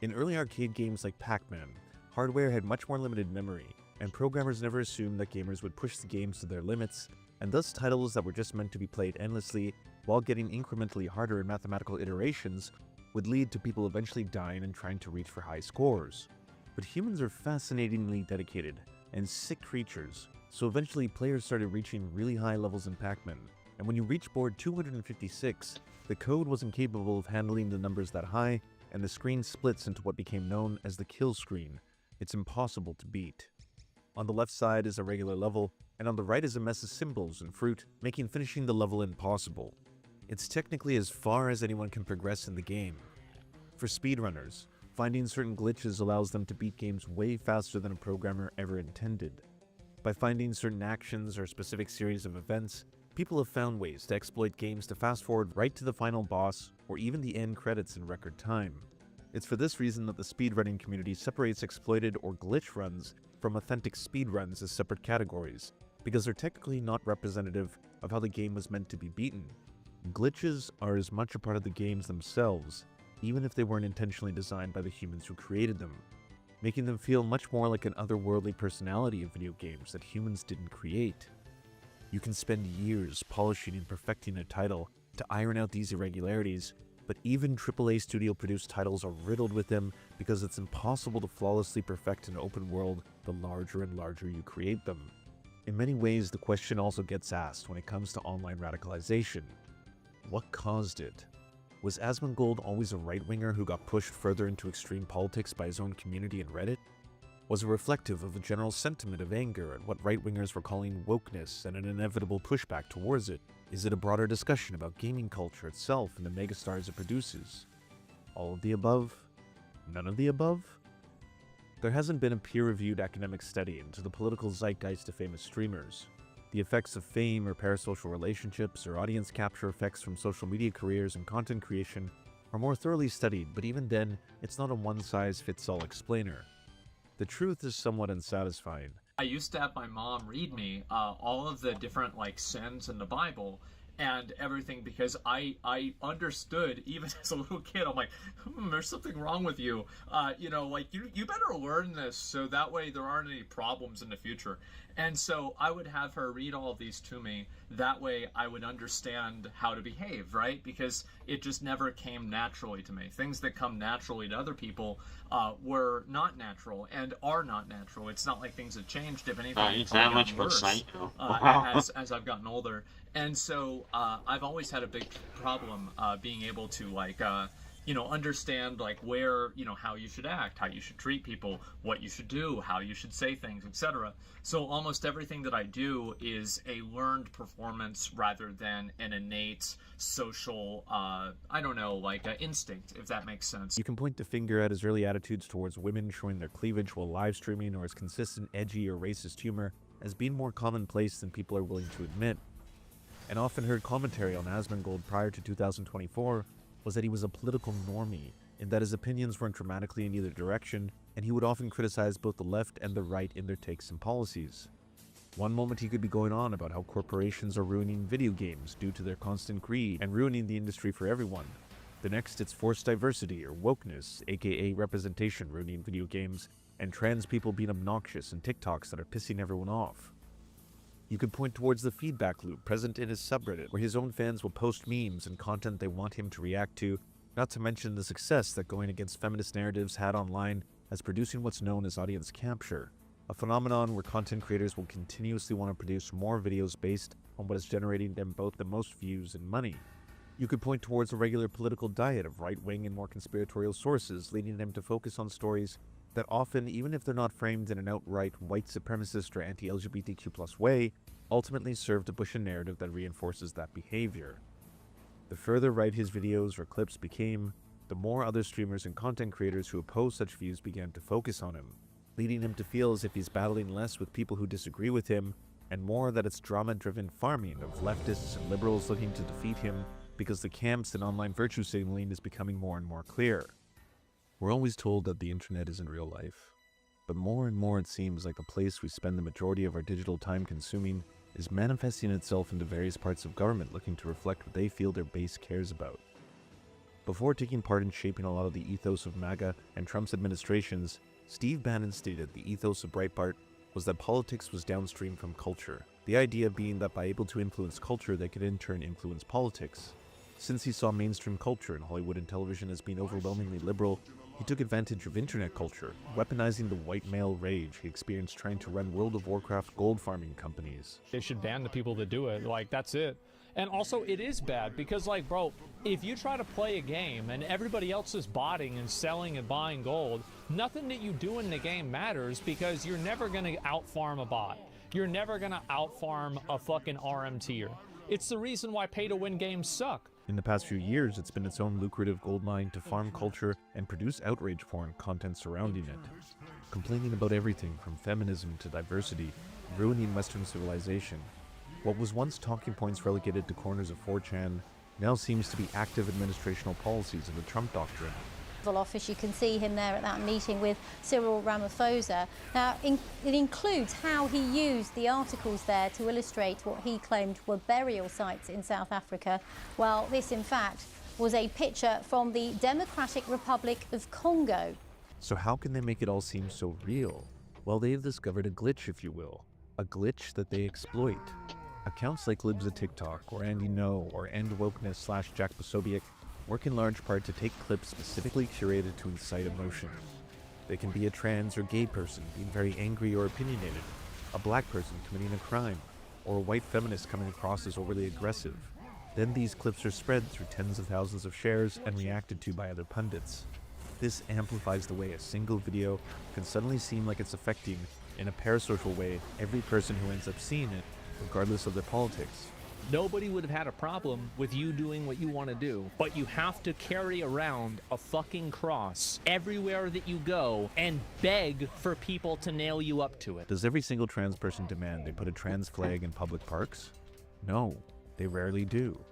In early arcade games like Pac-Man, hardware had much more limited memory, and programmers never assumed that gamers would push the games to their limits, and thus titles that were just meant to be played endlessly while getting incrementally harder in mathematical iterations would lead to people eventually dying and trying to reach for high scores. But humans are fascinatingly dedicated and sick creatures, so eventually players started reaching really high levels in Pac-Man, and when you reach board 256, the code wasn't capable of handling the numbers that high, and the screen splits into what became known as the kill screen. It's impossible to beat. On the left side is a regular level, and on the right is a mess of symbols and fruit, making finishing the level impossible. It's technically as far as anyone can progress in the game. For speedrunners, finding certain glitches allows them to beat games way faster than a programmer ever intended. By finding certain actions or specific series of events, people have found ways to exploit games to fast forward right to the final boss or even the end credits in record time. It's for this reason that the speedrunning community separates exploited or glitch runs from authentic speedruns as separate categories, because they're technically not representative of how the game was meant to be beaten. Glitches are as much a part of the games themselves, even if they weren't intentionally designed by the humans who created them, making them feel much more like an otherworldly personality of video games that humans didn't create. You can spend years polishing and perfecting a title to iron out these irregularities, but even AAA studio-produced titles are riddled with them because it's impossible to flawlessly perfect an open world the larger and larger you create them. In many ways, the question also gets asked when it comes to online radicalization. What caused it? Was Asmongold always a right-winger who got pushed further into extreme politics by his own community and Reddit? Was it reflective of a general sentiment of anger at what right-wingers were calling wokeness and an inevitable pushback towards it? Is it a broader discussion about gaming culture itself and the megastars it produces? All of the above? None of the above? There hasn't been a peer-reviewed academic study into the political zeitgeist of famous streamers. The effects of fame or parasocial relationships or audience capture effects from social media careers and content creation are more thoroughly studied, but even then, it's not a one-size-fits-all explainer. The truth is somewhat unsatisfying.
I used to have my mom read me all of the different sins in the Bible and everything, because I understood even as a little kid. I'm like, there's something wrong with you. You better learn this so that way there aren't any problems in the future. And so I would have her read all of these to me. That way I would understand how to behave, right? Because it just never came naturally to me. Things that come naturally to other people were not natural and are not natural. It's not like things have changed. If anything,
it's that much worse
as I've gotten older. And so I've always had a big problem being able to understand where, how you should act, how you should treat people, what you should do, how you should say things, etc. So almost everything that I do is a learned performance rather than an innate social, instinct, if that makes sense.
You can point the finger at his early attitudes towards women showing their cleavage while live streaming, or his consistent edgy or racist humor as being more commonplace than people are willing to admit. An often heard commentary on Asmongold prior to 2024 was that he was a political normie, in that his opinions weren't dramatically in either direction, and he would often criticize both the left and the right in their takes and policies. One moment he could be going on about how corporations are ruining video games due to their constant greed and ruining the industry for everyone. The next it's forced diversity or wokeness, aka representation ruining video games, and trans people being obnoxious and TikToks that are pissing everyone off. You could point towards the feedback loop present in his subreddit, where his own fans will post memes and content they want him to react to, not to mention the success that going against feminist narratives had online as producing what's known as audience capture, a phenomenon where content creators will continuously want to produce more videos based on what is generating them both the most views and money. You could point towards a regular political diet of right-wing and more conspiratorial sources, leading them to focus on stories that often, even if they're not framed in an outright white supremacist or anti-LGBTQ+ way, ultimately serve to push a narrative that reinforces that behavior. The further right his videos or clips became, the more other streamers and content creators who oppose such views began to focus on him, leading him to feel as if he's battling less with people who disagree with him, and more that it's drama-driven farming of leftists and liberals looking to defeat him because the camps and online virtue signaling is becoming more and more clear. We're always told that the internet isn't real life, but more and more it seems like the place we spend the majority of our digital time consuming is manifesting itself into various parts of government looking to reflect what they feel their base cares about. Before taking part in shaping a lot of the ethos of MAGA and Trump's administrations, Steve Bannon stated the ethos of Breitbart was that politics was downstream from culture, the idea being that by able to influence culture they could in turn influence politics. Since he saw mainstream culture in Hollywood and television as being overwhelmingly liberal, he took advantage of internet culture, weaponizing the white male rage he experienced trying to run World of Warcraft gold farming companies.
They should ban the people that do it. That's it. And also, it is bad because, bro, if you try to play a game and everybody else is botting and selling and buying gold, nothing that you do in the game matters because you're never going to outfarm a bot. You're never going to outfarm a fucking RMTer. It's the reason why pay-to-win games suck.
In the past few years, it's been its own lucrative goldmine to farm culture and produce outrage porn content surrounding it, complaining about everything from feminism to diversity, ruining Western civilization. What was once talking points relegated to corners of 4chan now seems to be active administrational policies of the Trump doctrine.
Office. You can see him there at that meeting with Cyril Ramaphosa. Now, it includes how he used the articles there to illustrate what he claimed were burial sites in South Africa. Well, this, in fact, was a picture from the Democratic Republic of Congo.
So how can they make it all seem so real? Well, they've discovered a glitch, if you will. A glitch that they exploit. Accounts like Libs of TikTok, or Andy No, or End Wokeness / Jack Posobiec work in large part to take clips specifically curated to incite emotion. They can be a trans or gay person being very angry or opinionated, a black person committing a crime, or a white feminist coming across as overly aggressive. Then these clips are spread through tens of thousands of shares and reacted to by other pundits. this amplifies the way a single video can suddenly seem like it's affecting, in a parasocial way, every person who ends up seeing it, regardless of their politics.
Nobody would have had a problem with you doing what you want to do, but you have to carry around a fucking cross everywhere that you go and beg for people to nail you up to it.
Does every single trans person demand they put a trans flag in public parks? No, they rarely do.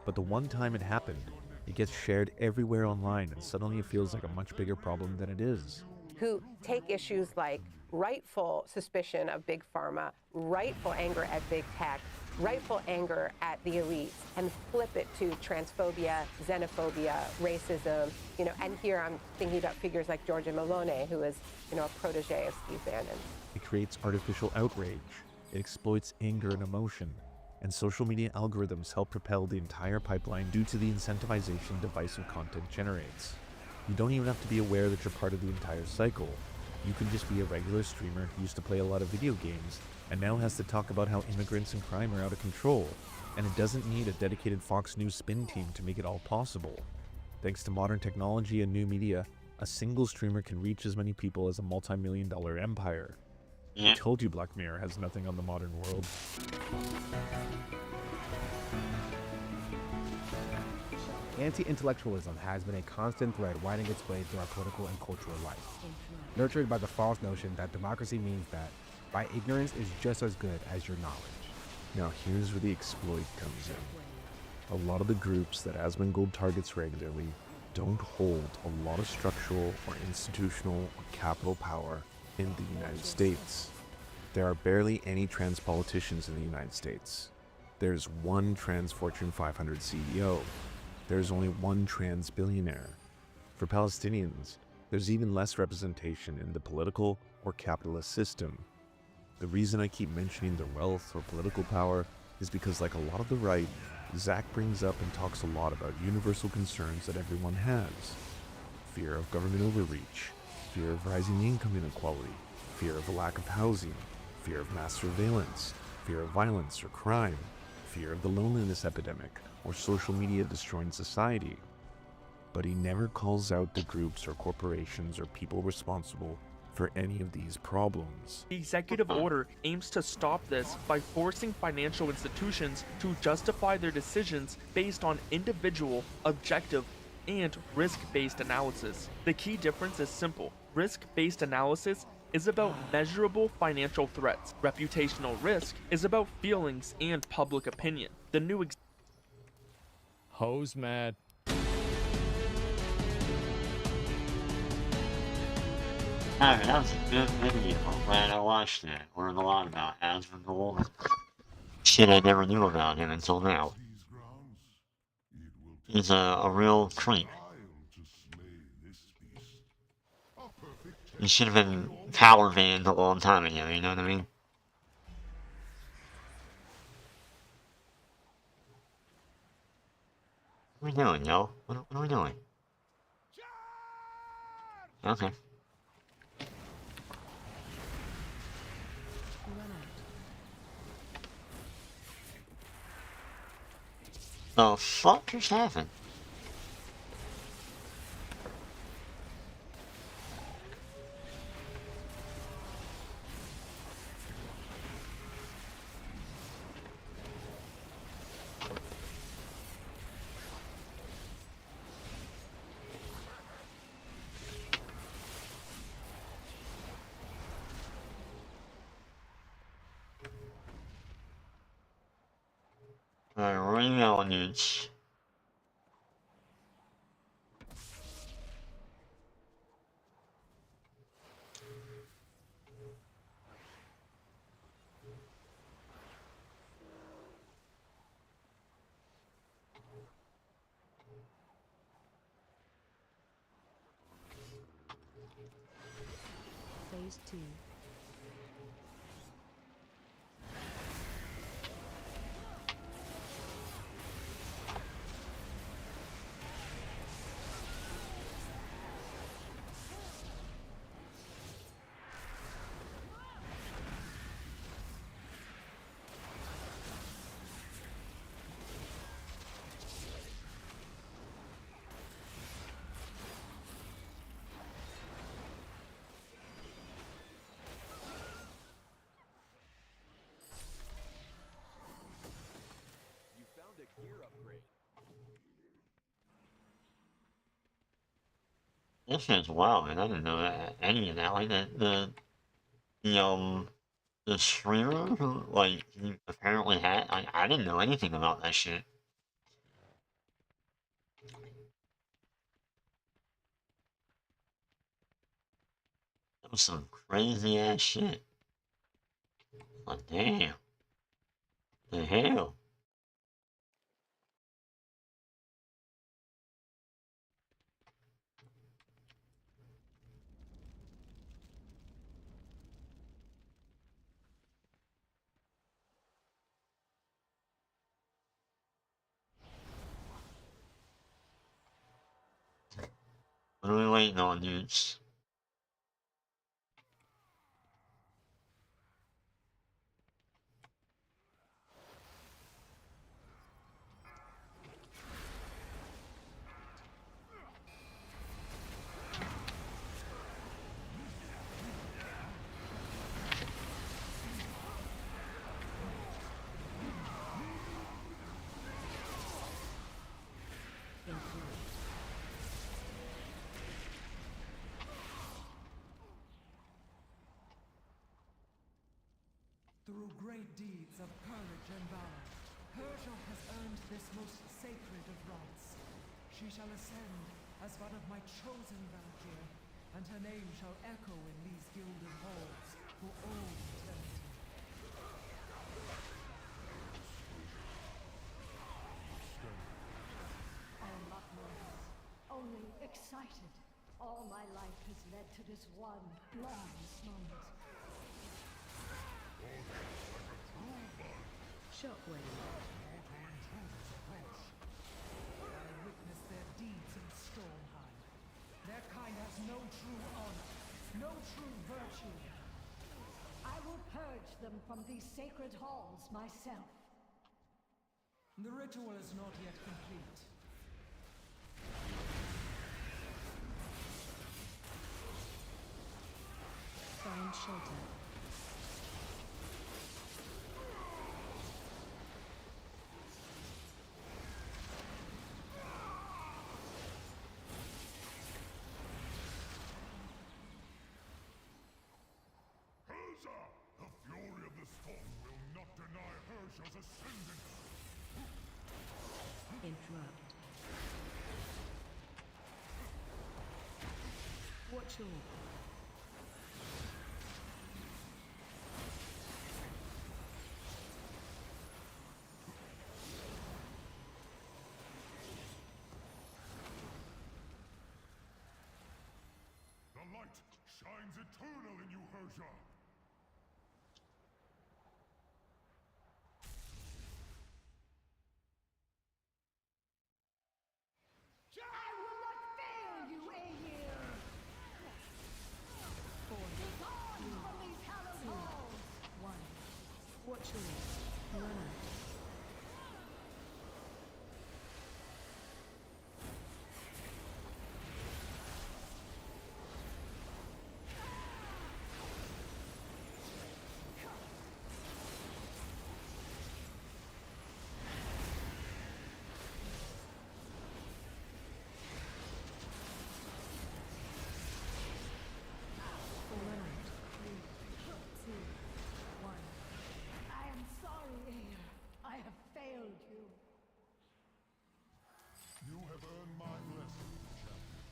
But the one time it happened, it gets shared everywhere online, and suddenly it feels like a much bigger problem than it is.
Who take issues like rightful suspicion of big pharma, rightful anger at big tech, rightful anger at the elites, and flip it to transphobia, xenophobia, racism, and here I'm thinking about figures like Giorgia Meloni, who is, a protege of Steve Bannon.
It creates artificial outrage. It exploits anger and emotion. And social media algorithms help propel the entire pipeline due to the incentivization divisive content generates. You don't even have to be aware that you're part of the entire cycle. You can just be a regular streamer who used to play a lot of video games and now has to talk about how immigrants and crime are out of control, and it doesn't need a dedicated Fox News spin team to make it all possible. Thanks to modern technology and new media, a single streamer can reach as many people as a multi-million-dollar empire. I told you Black Mirror has nothing on the modern world.
Anti-intellectualism has been a constant thread winding its way through our political and cultural life, nurtured by the false notion that democracy means that by ignorance is just as good as your knowledge.
Now here's where the exploit comes in. A lot of the groups that Asmongold targets regularly don't hold a lot of structural or institutional or capital power in the United States. There are barely any trans politicians in the United States. There's one trans Fortune 500 CEO. There's only one trans billionaire. For Palestinians, there's even less representation in the political or capitalist system. The reason I keep mentioning their wealth or political power is because, like a lot of the right, Zach brings up and talks a lot about universal concerns that everyone has. Fear of government overreach, fear of rising income inequality, fear of a lack of housing, fear of mass surveillance, fear of violence or crime, fear of the loneliness epidemic, or social media destroying society. But he never calls out the groups or corporations or people responsible for any of these problems.
The executive order aims to stop this by forcing financial institutions to justify their decisions based on individual, objective, and risk-based analysis. The key difference is simple. Risk-based analysis is about measurable financial threats. Reputational risk is about feelings and public opinion. The new
Ho's mad.
Alright, that was a good video. I'm glad I watched it. Learned a lot about Asmongold. Shit I never knew about him until now. He's a real creep. He should have been power banned a long time ago, you know what I mean? What are we doing, yo? What are we doing? Okay. The fuck just happened? Realities.
Phase 2.
This shit's wild, man. I didn't know that, any of that. Like the streamer who, like, he apparently had, like, I didn't know anything about that shit. That was some crazy ass shit. Like, damn. The hell? What are we waiting on, dudes?
Through great deeds of courage and valor, Persia has earned this most sacred of rights. She shall ascend as one of my chosen Valkyr, and her name shall echo in these gilded halls for all eternity.
I am not nervous, only excited. All my life has led to this one glorious moment.
Shockwave. I witnessed their deeds in Stormheim. Their kind has no true honor, no true virtue.
I will purge them from these sacred halls myself.
The ritual is not yet complete.
Find shelter.
The fury of the storm will not deny Hersha's ascendance.
Interrupt. Watch your
The light shines eternal in you, Hersha.
I will not fail you, Aegir! Begone from these hallowed halls! Watch your run out. I am sorry, Aegir. I have failed you.
You have earned my blessing, champion.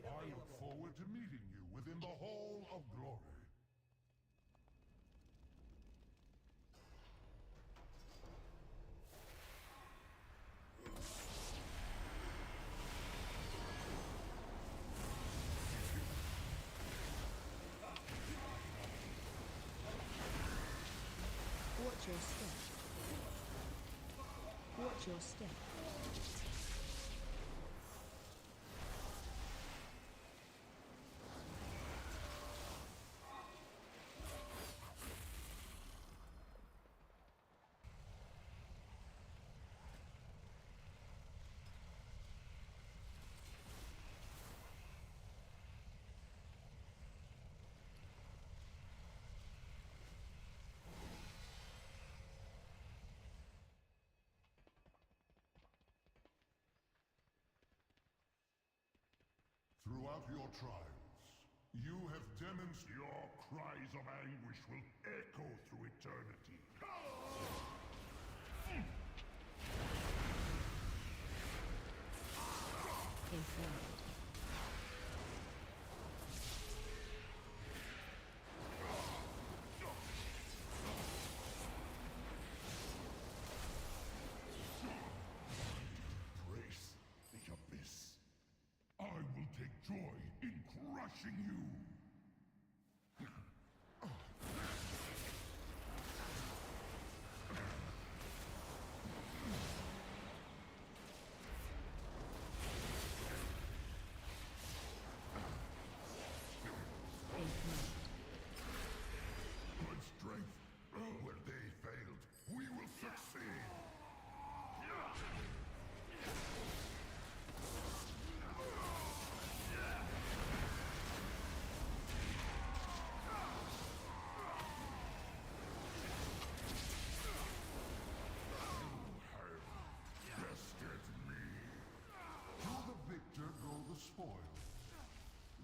I look forward to meeting you within the Hall of Glory.
Watch your step. Watch your step.
Throughout your trials, you have demonstrated your cries of anguish will echo through eternity. Embrace the abyss. I will take joy in crushing you. Good strength. Where they failed, we will succeed. Bested me. To the victor go the spoil.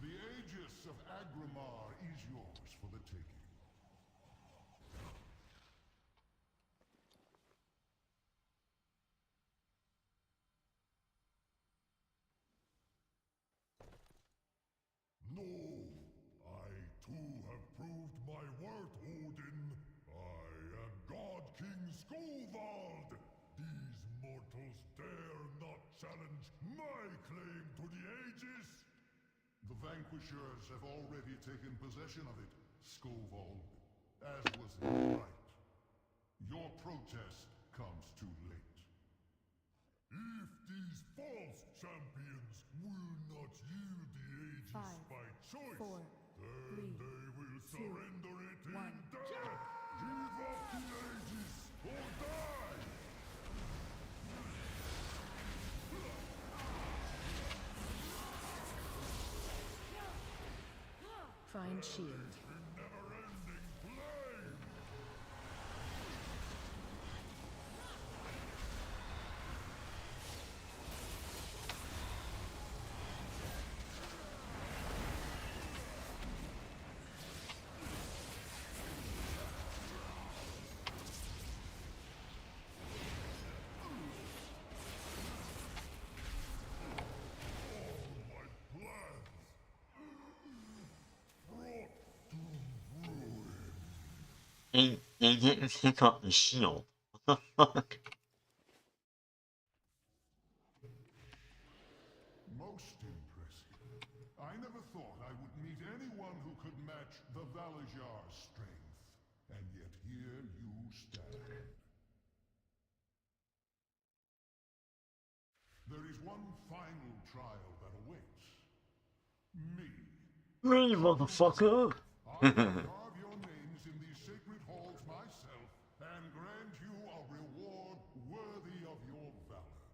The Aegis of Agrimar is yours for the taking. No, I too have proved my worth, Odin. I am God King Skovald. These mortals dare not challenge my claim to the Aegis. The Vanquishers have already taken possession of it, Skovald, as was their right. Your protest comes too late. If these false champions will not yield the Aegis by choice, then they will surrender it in death. Give up the Aegis or die!
Find shield.
Never-ending flame!
They didn't pick up the shield. What the fuck?
Most impressive. I never thought I would meet anyone who could match the Valajar's strength. And yet here you stand. There is one final trial that awaits. Me.
Me, motherfucker!
I will carve your names in these sacred halls myself and grant you a reward worthy of your valor.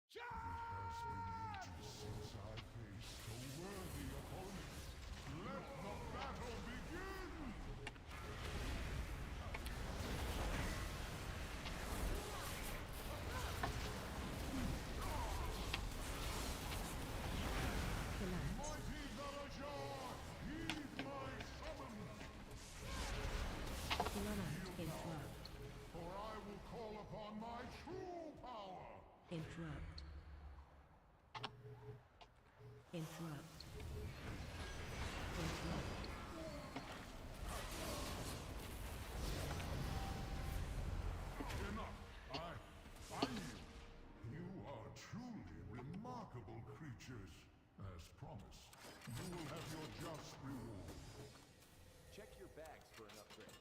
It has been ages since I faced a worthy opponent. Let the battle begin! Mighty Valajar, heed my summons!
Interrupt.
For I will call upon my true power!
Interrupt. Interrupt. Interrupt.
Enough! I yield. You are truly remarkable creatures. As promised, you will have your just reward.
Check your bags for an upgrade.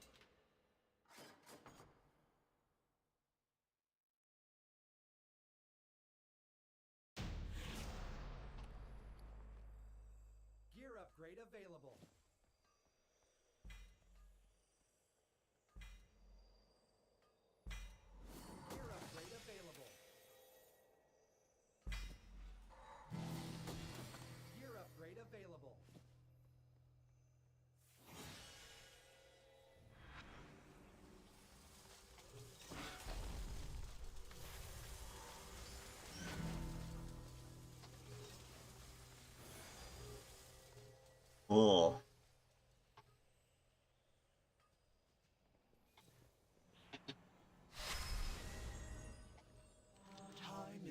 Gear upgrade available. Gear upgrade available. Gear upgrade available.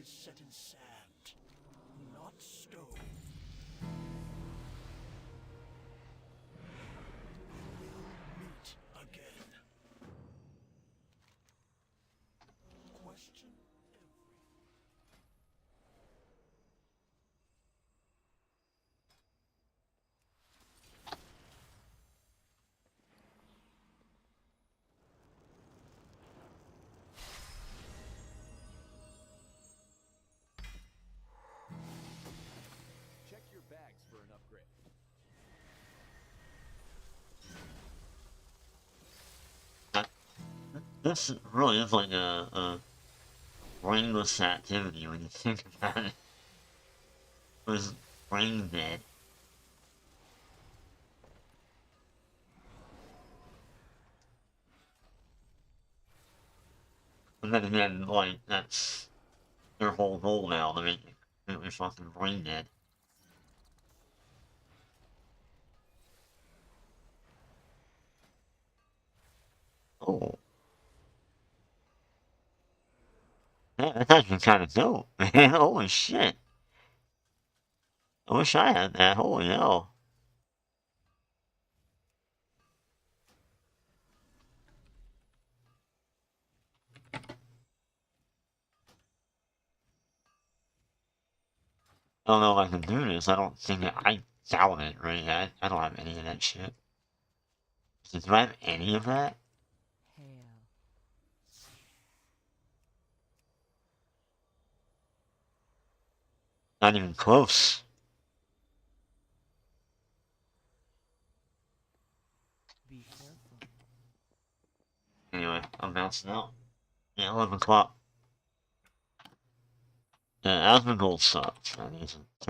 is set in sand, not stone. We will meet again. Question
Check your bags for an upgrade.
This really is like a brainless activity when you think about it. It was brain dead. And then again, like, that's their whole goal now, to make me fucking brain dead. Oh. Yeah, that's actually kind of dope, man. Holy shit. I wish I had that. Holy hell. I don't know if I can do this. I don't think I doubt it, right? I don't have any of that shit. Do I have any of that? Not even close. Anyway, I'm bouncing out. Yeah, 11 o'clock. Yeah, Asmongold sucks.